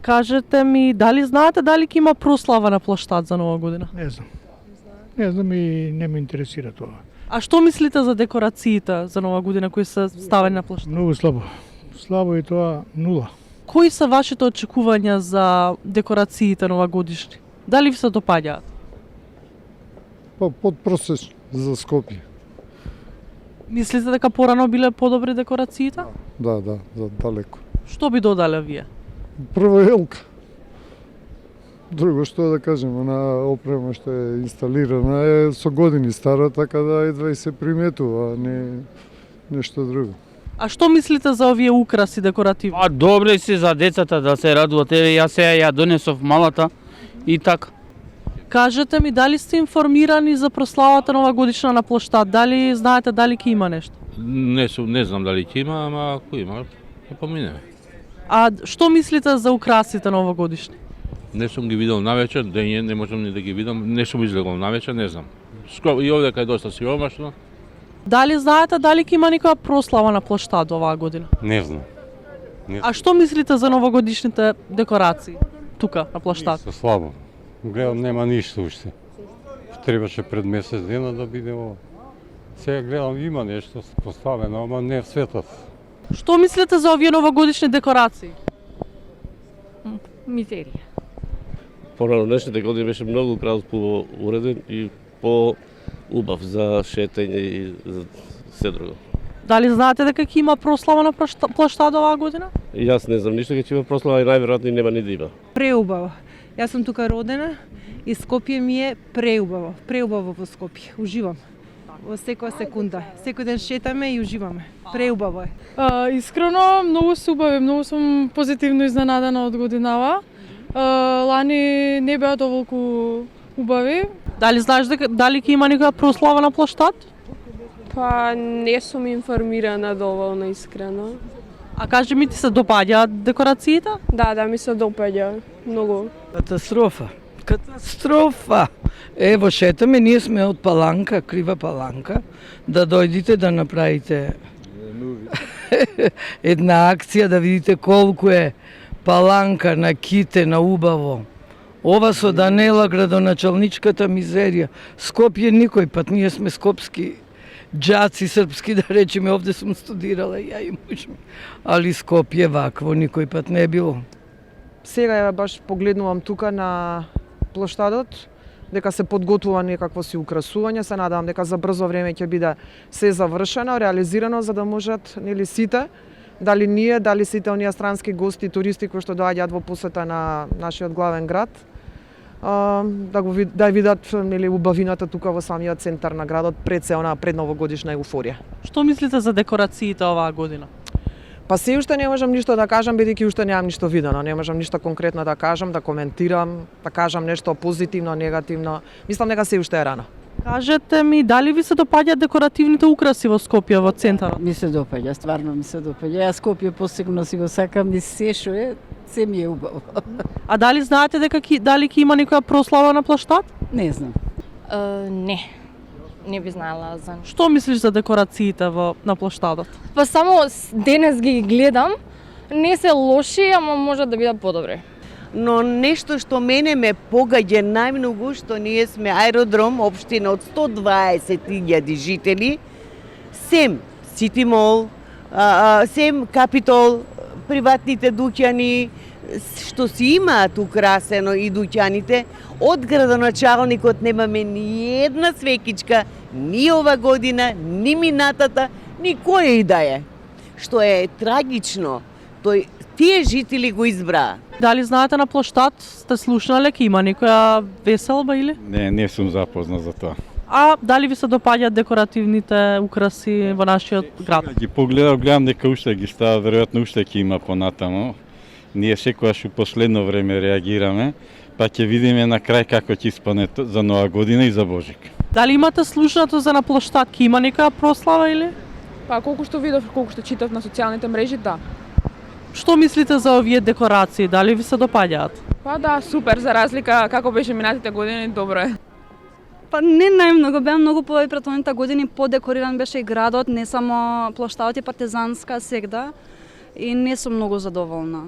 Кажете ми, дали знаете дали ќе има прослава на площад за Нова година? Не знам. Не знам и не ме интересира тоа. А што мислите за декорациите за Нова година кои се ставени на площад? Многу слабо. Слабо и тоа нула. Кои се вашите очекувања за декорациите новогодишни? Дали ви се допаѓаат? Па подпросечно за Скопје. Мислите дека порано биле подобри декорациите? Да, за далеко. Што би додале вие? Прво елка. Друго што да кажем, она опрема што е инсталирана е со години стара, така да едва и се приметува, а не нешто друго. А што мислите за овие украси декоративни? А добре си за децата да се радуват. Еве јас сега ја донесов малата и така. Кажете ми, дали сте информирани за прославата новогодишна на площад? Дали знаете дали ќе има нешто? Не знам дали ќе има, ама ако има, ќе поминеме. А што мислите за украсите новогодишни? Не сум ги видел навечер, дење не можам ни да ги видам, не сум излегол навечер, не знам. И овде кај доста сиромашно. Дали знаете дали ќе има некоја прослава на площад оваа година? Не знам. А што мислите за новогодишните декорации тука на площад? Ништо слабо. Гледам нема ништо уште. Требаше пред месец дена да биде ова. Сега гледам има нешто поставено, ама не светат. Што мислите за овие новогодишни декорации? Мизерија. Поранешните години беше многу по-уреден и по-убав за шетање и за се друго. Дали знаете дека ќе има прослава на площад оваа година? Јас не знам ништо, ќе има прослава и најверојатно нема ни да има. Преубаво. Јас сум тука родена и Скопје ми е преубаво. Преубаво во Скопје. Уживам. Во секоја секунда. Секој ден шетаме и уживаме. Преубаво е. Искрено, многу се убави, многу сум позитивно изненадана од годинава. Лани не беа доволку убави. Дали знаеш дека дали ќе има некоја прослава на площад? Па не сум информирана доволно искрено. А кажи ми, ти се допаѓаат декорациите? Да, ми се допаѓа многу. Катастрофа! Ево шетаме, ние сме од Паланка, Крива Паланка, да дојдите да направите една акција, да видите колку е Паланка на китена убаво. Ова со Данела, градоначалничката мизерија. Скопје никој пат, ние сме скопски џаци српски, да речеме, овде сум студирала ја и муж ми. Али Скопје вакво никој пат не било. Сега ја баш погледнувам тука на площадот, дека се подготвува некакво си украсување, се надевам дека за брзо време ќе биде се завршено, реализирано за да можат нели сите, дали ние, дали сите оние странски гости, туристи кои што доаѓаат во посета на нашиот главен град, да видат нели убавината тука во самиот центар на градот пред се онаа предновогодишна еуфорија. Што мислите за декорациите оваа година? Па се уште не можам ништо да кажам, бидејќи уште немам ништо видено, не можам ништо конкретно да кажам, да коментирам, да кажам нешто позитивно, негативно. Мислам дека се уште е рано. Кажете ми, дали ви се допаѓаат декоративните украси во Скопје, во центарот? Ми се допаѓа, стварно ми се допаѓа. Јас Скопје посебно си го сакам и се што е, се ми е убаво. А дали знаете дека дали ќе има некоја прослава на площад? Не знам. Не би знаела за. Што мислиш за декорациите на площадот? Па само денес ги гледам, не се лоши, ама може да бидат подобри. Но нешто што мене ме погаѓа најмногу, што ние сме аеродром, општина од 120.000 жители, сем Сити Мол, сем Капитол, приватните дуќани, што си имаат украсено и дуќаните, од градоначалникот немаме ни една свекичка, ни ова година, ни минатата, ни која и да е. Што е трагично, тие жители го избраа. Дали знаете на площад, сте слушнале, ќе има некоја веселба или? Не сум запознат за тоа. А дали ви се допаѓаат декоративните украси во нашиот град? Ги гледам дека уште ги става, веројатно уште ќе има понатамо. Ние секогаш у последно време реагираме, па ќе видиме на крај како ќе испане за Нова година и за Божик. Дали имате слушнато за на площад, ќе има некоја прослава или? Па колку што видов, колку што читав на социјалните мрежи, да. Што мислите за овие декорации? Дали ви се допаѓаат? Па да, супер, за разлика како беше минатите години, добро е. Па не најмногу, беа многу подобри претходните години, подекориран беше и градот, не само площадот и партизанска сегда и не сум многу задоволна.